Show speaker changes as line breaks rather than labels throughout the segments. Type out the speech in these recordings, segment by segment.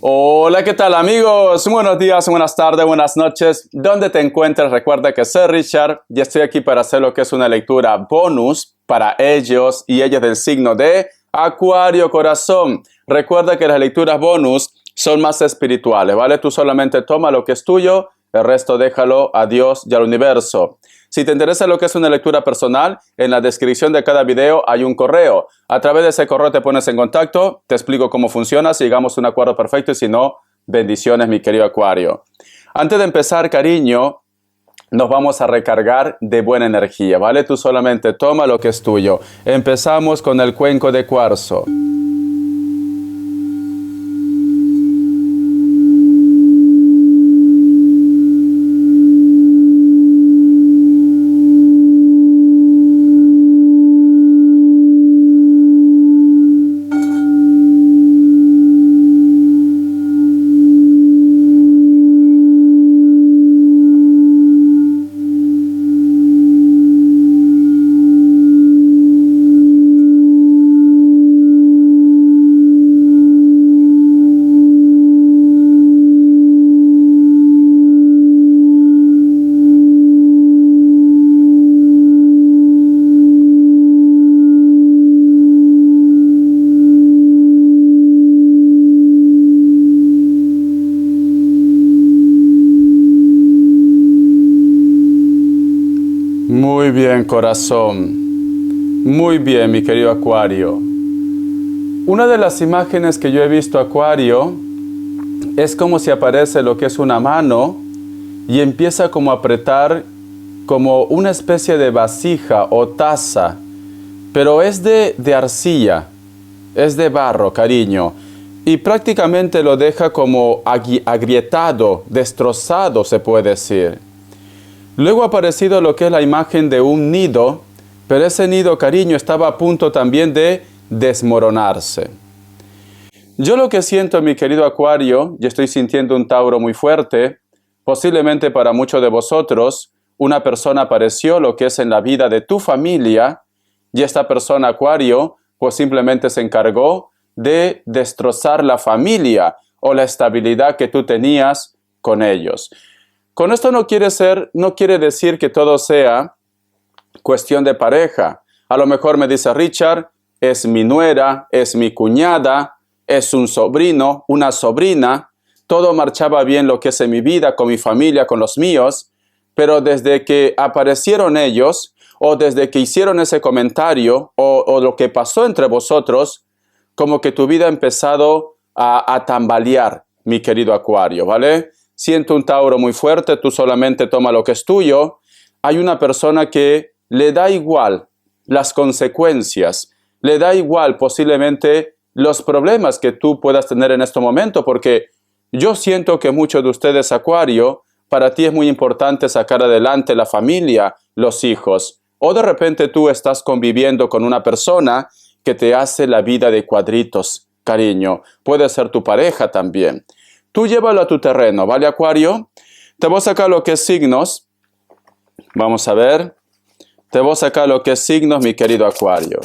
Hola, ¿qué tal amigos? Buenos días, buenas tardes, buenas noches. ¿Dónde te encuentras? Recuerda que soy Richard y estoy aquí para hacer lo que es una lectura bonus para ellos y ellas del signo de Acuario Corazón. Recuerda que las lecturas bonus son más espirituales, ¿vale? Tú solamente toma lo que es tuyo, el resto déjalo a Dios y al universo. Si te interesa lo que es una lectura personal, en la descripción de cada video hay un correo. A través de ese correo te pones en contacto, te explico cómo funciona, si llegamos a un acuerdo perfecto y si no, bendiciones mi querido Acuario. Antes de empezar, cariño, nos vamos a recargar de buena energía, ¿vale? Tú solamente toma lo que es tuyo. Empezamos con el cuenco de cuarzo. Muy bien, corazón. Muy bien, mi querido Acuario. Una de las imágenes que yo he visto, Acuario, es como si aparece lo que es una mano y empieza como a apretar como una especie de vasija o taza, pero es de arcilla, es de barro, cariño, y prácticamente lo deja como agrietado, destrozado, se puede decir. Luego ha aparecido lo que es la imagen de un nido, pero ese nido, cariño, estaba a punto también de desmoronarse. Yo lo que siento, mi querido Acuario, y estoy sintiendo un Tauro muy fuerte, posiblemente para muchos de vosotros, una persona apareció lo que es en la vida de tu familia, y esta persona, Acuario, pues simplemente se encargó de destrozar la familia o la estabilidad que tú tenías con ellos. Con esto no quiere decir que todo sea cuestión de pareja. A lo mejor me dice Richard, es mi nuera, es mi cuñada, es un sobrino, una sobrina. Todo marchaba bien lo que es en mi vida, con mi familia, con los míos. Pero desde que aparecieron ellos, o desde que hicieron ese comentario, o lo que pasó entre vosotros, como que tu vida ha empezado a tambalear, mi querido Acuario, ¿vale? Siento un Tauro muy fuerte, tú solamente toma lo que es tuyo. Hay una persona que le da igual las consecuencias, le da igual posiblemente los problemas que tú puedas tener en este momento, porque yo siento que muchos de ustedes, Acuario, para ti es muy importante sacar adelante la familia, los hijos. O de repente tú estás conviviendo con una persona que te hace la vida de cuadritos, cariño. Puede ser tu pareja también. Tú llévalo a tu terreno, ¿vale, Acuario? Te voy a sacar lo que es signos. Vamos a ver. Te voy a sacar lo que es signos, mi querido Acuario.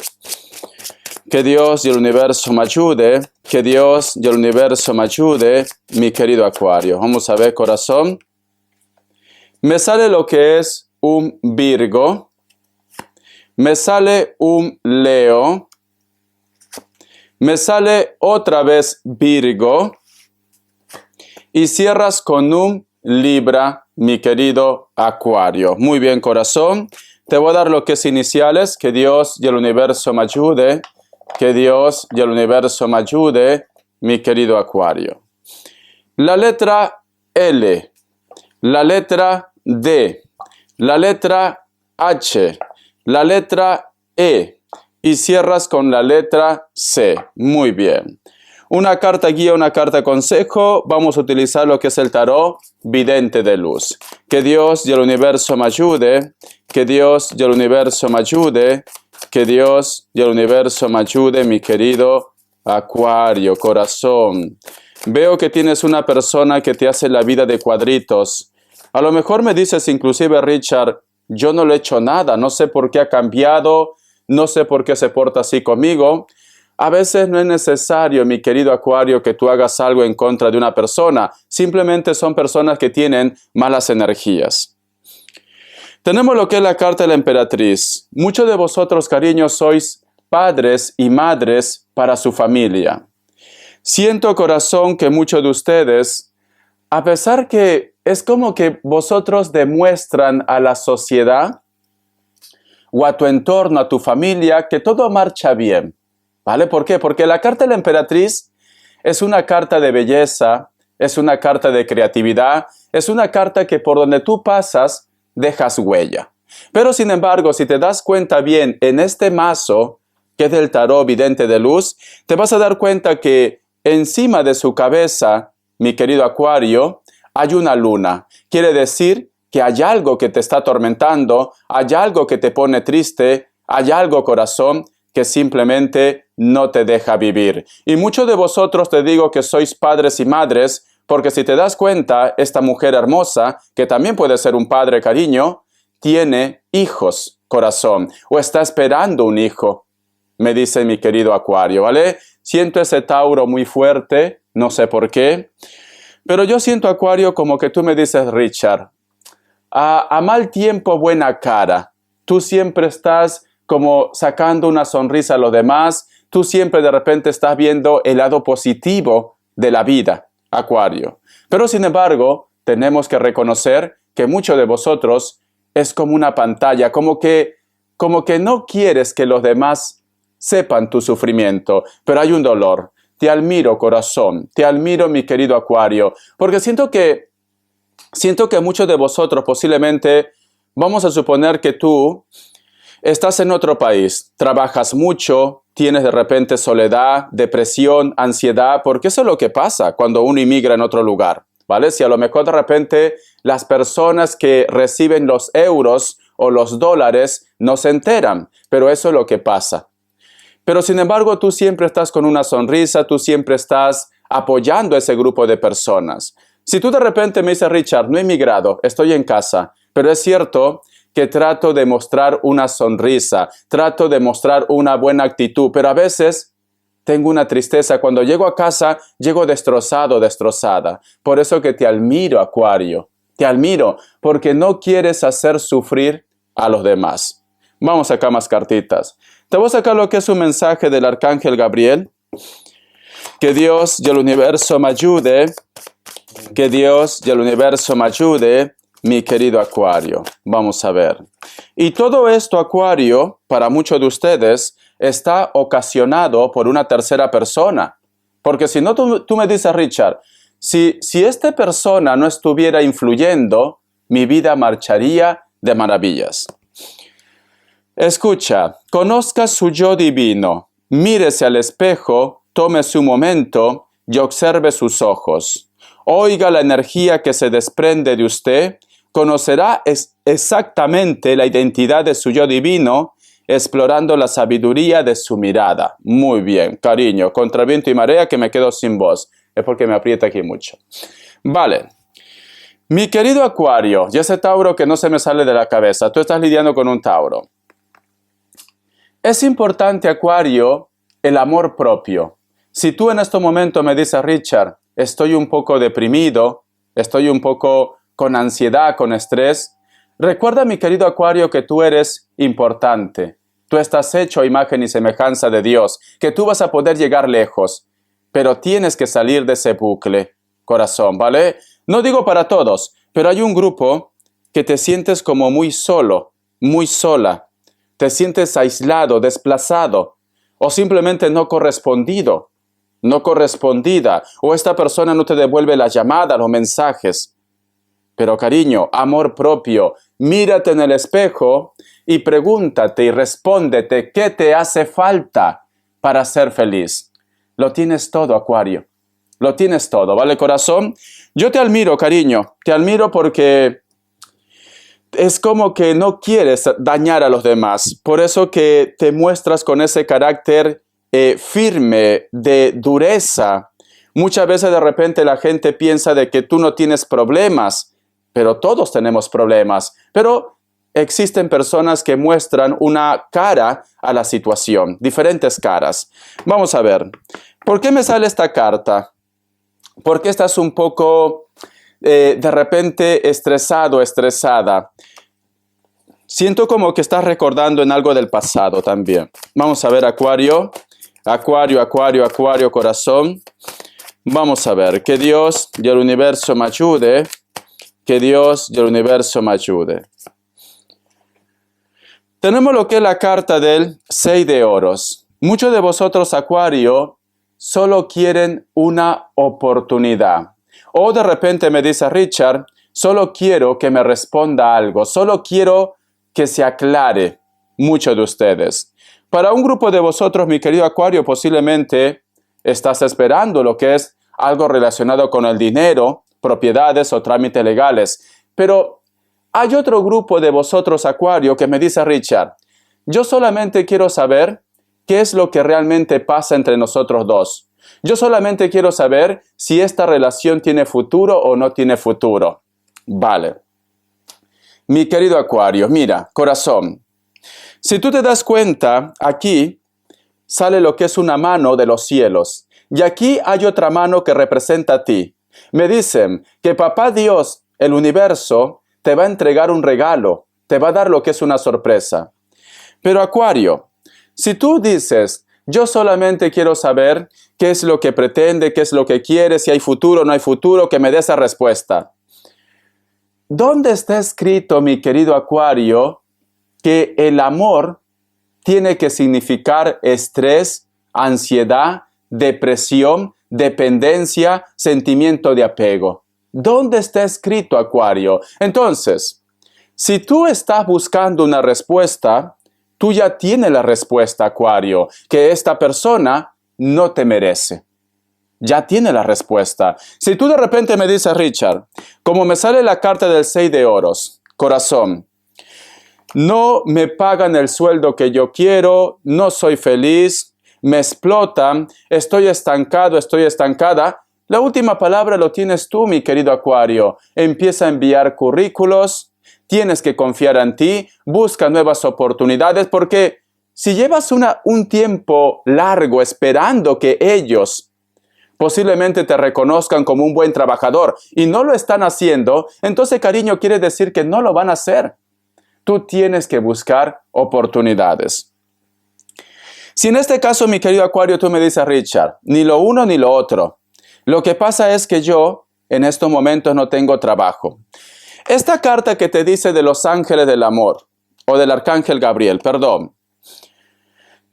Que Dios y el universo me ayude. Que Dios y el universo me ayude, mi querido Acuario. Vamos a ver, corazón. Me sale lo que es un Virgo. Me sale un Leo. Me sale otra vez Virgo. Y cierras con un Libra, mi querido Acuario. Muy bien, corazón. Te voy a dar lo que es iniciales. Que Dios y el universo me ayude. Que Dios y el universo me ayude, mi querido Acuario. La letra L. La letra D. La letra H. La letra E. Y cierras con la letra C. Muy bien. Una carta guía, una carta consejo. Vamos a utilizar lo que es el tarot vidente de luz. Que Dios y el universo me ayude. Que Dios y el universo me ayude. Que Dios y el universo me ayude, mi querido Acuario, corazón. Veo que tienes una persona que te hace la vida de cuadritos. A lo mejor me dices inclusive, Richard, yo no le he hecho nada. No sé por qué ha cambiado. No sé por qué se porta así conmigo. A veces no es necesario, mi querido Acuario, que tú hagas algo en contra de una persona. Simplemente son personas que tienen malas energías. Tenemos lo que es la carta de la emperatriz. Muchos de vosotros, cariños, sois padres y madres para su familia. Siento, corazón, que muchos de ustedes, a pesar que es como que vosotros demuestran a la sociedad o a tu entorno, a tu familia, que todo marcha bien. ¿Vale? ¿Por qué? Porque la carta de la emperatriz es una carta de belleza, es una carta de creatividad, es una carta que por donde tú pasas, dejas huella. Pero sin embargo, si te das cuenta bien en este mazo, que es del tarot vidente de luz, te vas a dar cuenta que encima de su cabeza, mi querido Acuario, hay una luna. Quiere decir que hay algo que te está atormentando, hay algo que te pone triste, hay algo, corazón, que simplemente no te deja vivir. Y muchos de vosotros te digo que sois padres y madres, porque si te das cuenta, esta mujer hermosa, que también puede ser un padre, cariño, tiene hijos, corazón, o está esperando un hijo, me dice mi querido Acuario, ¿vale? Siento ese Tauro muy fuerte, no sé por qué, pero yo siento, Acuario, como que tú me dices, Richard, a mal tiempo, buena cara. Tú siempre estás como sacando una sonrisa a los demás, tú siempre de repente estás viendo el lado positivo de la vida, Acuario. Pero sin embargo, tenemos que reconocer que muchos de vosotros es como una pantalla, como que no quieres que los demás sepan tu sufrimiento, pero hay un dolor. Te admiro, corazón, te admiro, mi querido Acuario, porque siento que muchos de vosotros posiblemente, vamos a suponer que tú estás en otro país, trabajas mucho, tienes de repente soledad, depresión, ansiedad, porque eso es lo que pasa cuando uno inmigra en otro lugar, ¿vale? Si a lo mejor de repente las personas que reciben los euros o los dólares no se enteran, pero eso es lo que pasa. Pero sin embargo, tú siempre estás con una sonrisa, tú siempre estás apoyando a ese grupo de personas. Si tú de repente me dices, Richard, no he emigrado, estoy en casa, pero es cierto que trato de mostrar una sonrisa, trato de mostrar una buena actitud, pero a veces tengo una tristeza. Cuando llego a casa, llego destrozado, destrozada. Por eso que te admiro, Acuario. Te admiro, porque no quieres hacer sufrir a los demás. Vamos a sacar más cartitas. Te voy a sacar lo que es un mensaje del Arcángel Gabriel. Que Dios y el universo me ayude. Que Dios y el universo me ayude, mi querido Acuario. Vamos a ver. Y todo esto, Acuario, para muchos de ustedes, está ocasionado por una tercera persona. Porque si no, tú me dices, Richard, si esta persona no estuviera influyendo, mi vida marcharía de maravillas. Escucha, conozca su yo divino, mírese al espejo, tome su momento y observe sus ojos. Oiga la energía que se desprende de usted, conocerá exactamente la identidad de su yo divino, explorando la sabiduría de su mirada. Muy bien, cariño, contra viento y marea que me quedo sin voz. Es porque me aprieta aquí mucho. Vale. Mi querido Acuario, y ese Tauro que no se me sale de la cabeza, tú estás lidiando con un Tauro. Es importante, Acuario, el amor propio. Si tú en este momento me dices, Richard, estoy un poco deprimido, estoy un poco con ansiedad, con estrés, recuerda, mi querido Acuario, que tú eres importante. Tú estás hecho a imagen y semejanza de Dios, que tú vas a poder llegar lejos, pero tienes que salir de ese bucle, corazón, ¿vale? No digo para todos, pero hay un grupo que te sientes como muy solo, muy sola. Te sientes aislado, desplazado, o simplemente no correspondido, no correspondida, o esta persona no te devuelve la llamada, los mensajes. Pero cariño, amor propio, mírate en el espejo y pregúntate y respóndete qué te hace falta para ser feliz. Lo tienes todo, Acuario. Lo tienes todo, ¿vale, corazón? Yo te admiro, cariño. Te admiro porque es como que no quieres dañar a los demás. Por eso que te muestras con ese carácter firme, de dureza. Muchas veces de repente la gente piensa de que tú no tienes problemas, pero todos tenemos problemas. Pero existen personas que muestran una cara a la situación, diferentes caras. Vamos a ver, ¿por qué me sale esta carta? ¿Por qué estás un poco de repente estresado, estresada? Siento como que estás recordando en algo del pasado también. Vamos a ver, Acuario, Acuario, Acuario, Acuario, corazón. Vamos a ver, que Dios y el universo me ayude, que Dios y el universo me ayude. Tenemos lo que es la carta del 6 de oros. Muchos de vosotros, Acuario, solo quieren una oportunidad. O de repente me dice Richard, solo quiero que me responda algo, solo quiero que se aclare. Muchos de ustedes. Para un grupo de vosotros, mi querido Acuario, posiblemente estás esperando lo que es algo relacionado con el dinero, propiedades o trámites legales. Pero hay otro grupo de vosotros, Acuario, que me dice Richard, yo solamente quiero saber qué es lo que realmente pasa entre nosotros dos. Yo solamente quiero saber si esta relación tiene futuro o no tiene futuro. Vale. Mi querido Acuario, mira, corazón, si tú te das cuenta, aquí sale lo que es una mano de los cielos. Y aquí hay otra mano que representa a ti. Me dicen que Papá Dios, el universo, te va a entregar un regalo. Te va a dar lo que es una sorpresa. Pero Acuario, si tú dices, yo solamente quiero saber qué es lo que pretende, qué es lo que quiere, si hay futuro o no hay futuro, que me dé esa respuesta. ¿Dónde está escrito, mi querido Acuario, que el amor tiene que significar estrés, ansiedad, depresión, dependencia, sentimiento de apego? ¿Dónde está escrito, Acuario? Entonces, si tú estás buscando una respuesta, tú ya tienes la respuesta, Acuario, que esta persona no te merece. Ya tiene la respuesta. Si tú de repente me dices, Richard, como me sale la carta del 6 de oros, corazón, no me pagan el sueldo que yo quiero, no soy feliz, me explotan, estoy estancado, estoy estancada. La última palabra lo tienes tú, mi querido Acuario. Empieza a enviar currículos, tienes que confiar en ti, busca nuevas oportunidades, porque si llevas un tiempo largo esperando que ellos posiblemente te reconozcan como un buen trabajador y no lo están haciendo, entonces, cariño, quiere decir que no lo van a hacer. Tú tienes que buscar oportunidades. Si en este caso, mi querido Acuario, tú me dices, Richard, ni lo uno ni lo otro. Lo que pasa es que yo en estos momentos no tengo trabajo. Esta carta que te dice de los ángeles del amor, o del arcángel Gabriel, perdón.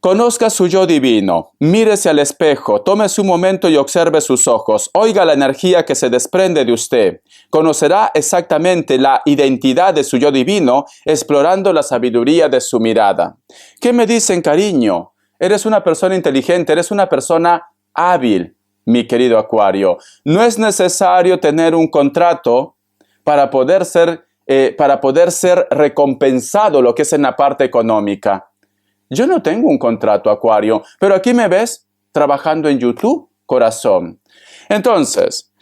Conozca su yo divino, mírese al espejo, tómese un momento y observe sus ojos, oiga la energía que se desprende de usted. Conocerá exactamente la identidad de su yo divino, explorando la sabiduría de su mirada. ¿Qué me dicen, cariño? Eres una persona inteligente, eres una persona hábil, mi querido Acuario. No es necesario tener un contrato para poder ser recompensado lo que es en la parte económica. Yo no tengo un contrato, Acuario, pero aquí me ves trabajando en YouTube, corazón. Entonces,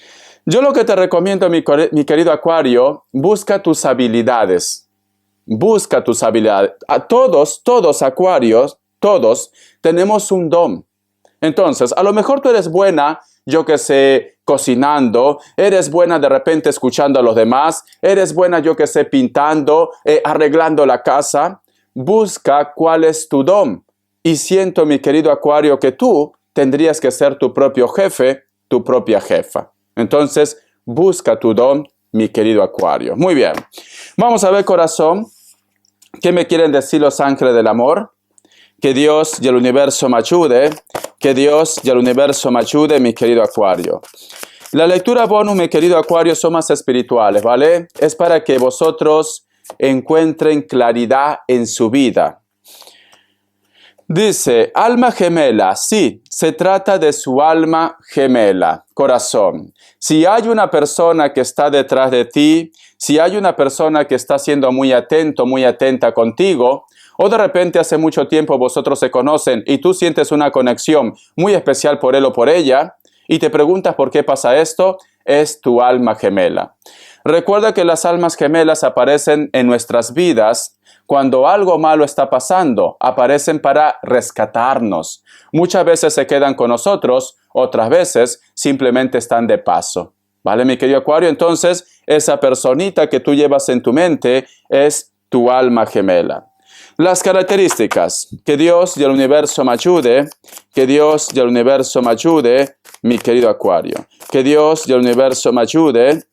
yo lo que te recomiendo, mi querido Acuario, busca tus habilidades. Busca tus habilidades. A todos Acuarios, todos tenemos un don. Entonces, a lo mejor tú eres buena, yo que sé, cocinando, eres buena de repente escuchando a los demás, eres buena, yo que sé, pintando, arreglando la casa. Busca cuál es tu don. Y siento, mi querido Acuario, que tú tendrías que ser tu propio jefe, tu propia jefa. Entonces, busca tu don, mi querido Acuario. Muy bien. Vamos a ver, corazón, ¿qué me quieren decir los ángeles del amor? Que Dios y el universo me ayude. Que Dios y el universo me ayude, mi querido Acuario. La lectura bonus, mi querido Acuario, son más espirituales, ¿vale? Es para que vosotros encuentren claridad en su vida. Dice, alma gemela, sí, se trata de su alma gemela, corazón. Si hay una persona que está detrás de ti, si hay una persona que está siendo muy atento, muy atenta contigo, o de repente hace mucho tiempo vosotros se conocen y tú sientes una conexión muy especial por él o por ella, y te preguntas por qué pasa esto, es tu alma gemela. Recuerda que las almas gemelas aparecen en nuestras vidas cuando algo malo está pasando, aparecen para rescatarnos. Muchas veces se quedan con nosotros, otras veces simplemente están de paso. ¿Vale, mi querido Acuario? Entonces, esa personita que tú llevas en tu mente es tu alma gemela. Las características. Que Dios y el universo me ayude. Que Dios y el universo me ayude, mi querido Acuario. Que Dios y el universo me ayude,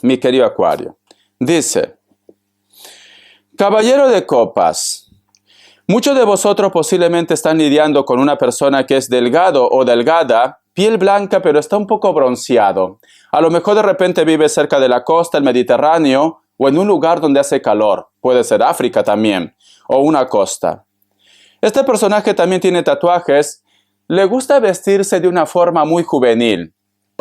mi querido Acuario. Dice, Caballero de Copas. Muchos de vosotros posiblemente están lidiando con una persona que es delgado o delgada, piel blanca pero está un poco bronceado. A lo mejor de repente vive cerca de la costa, el Mediterráneo, o en un lugar donde hace calor. Puede ser África también, o una costa. Este personaje también tiene tatuajes. Le gusta vestirse de una forma muy juvenil.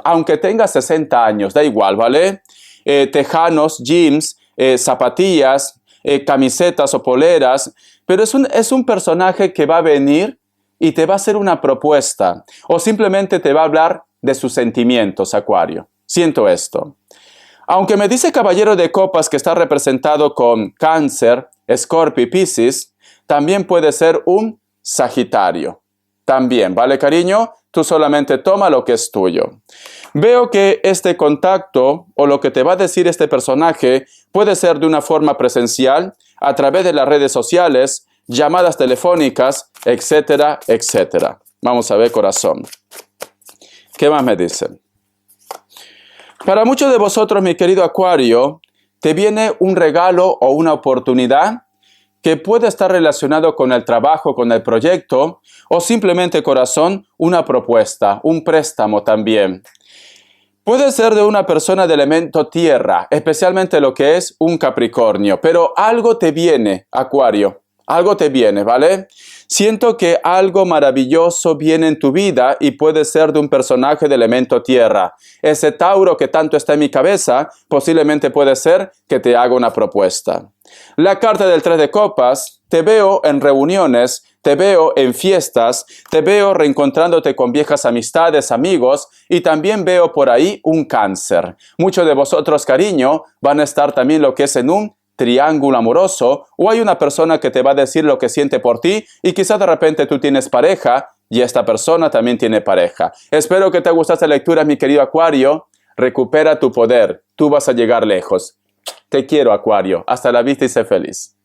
Aunque tenga 60 años, da igual, ¿vale? Tejanos, jeans, zapatillas, camisetas o poleras. Pero es un personaje que va a venir y te va a hacer una propuesta. O simplemente te va a hablar de sus sentimientos, Acuario. Siento esto. Aunque me dice Caballero de Copas que está representado con Cáncer, Escorpio y Piscis, también puede ser un Sagitario. También, ¿vale, cariño? Tú solamente toma lo que es tuyo. Veo que este contacto o lo que te va a decir este personaje puede ser de una forma presencial, a través de las redes sociales, llamadas telefónicas, etcétera, etcétera. Vamos a ver, corazón. ¿Qué más me dicen? Para muchos de vosotros, mi querido Acuario, te viene un regalo o una oportunidad que puede estar relacionado con el trabajo, con el proyecto, o simplemente, corazón, una propuesta, un préstamo también. Puede ser de una persona de elemento tierra, especialmente lo que es un Capricornio, pero algo te viene, Acuario, algo te viene, ¿vale? Siento que algo maravilloso viene en tu vida y puede ser de un personaje de elemento tierra. Ese Tauro que tanto está en mi cabeza, posiblemente puede ser que te haga una propuesta. La carta del 3 de copas, te veo en reuniones, te veo en fiestas, te veo reencontrándote con viejas amistades, amigos, y también veo por ahí un Cáncer. Muchos de vosotros, cariño, van a estar también lo que es en un triángulo amoroso, o hay una persona que te va a decir lo que siente por ti y quizás de repente tú tienes pareja y esta persona también tiene pareja. Espero que te guste esta lectura, mi querido Acuario. Recupera tu poder, tú vas a llegar lejos. Te quiero, Acuario. Hasta la vista y sé feliz.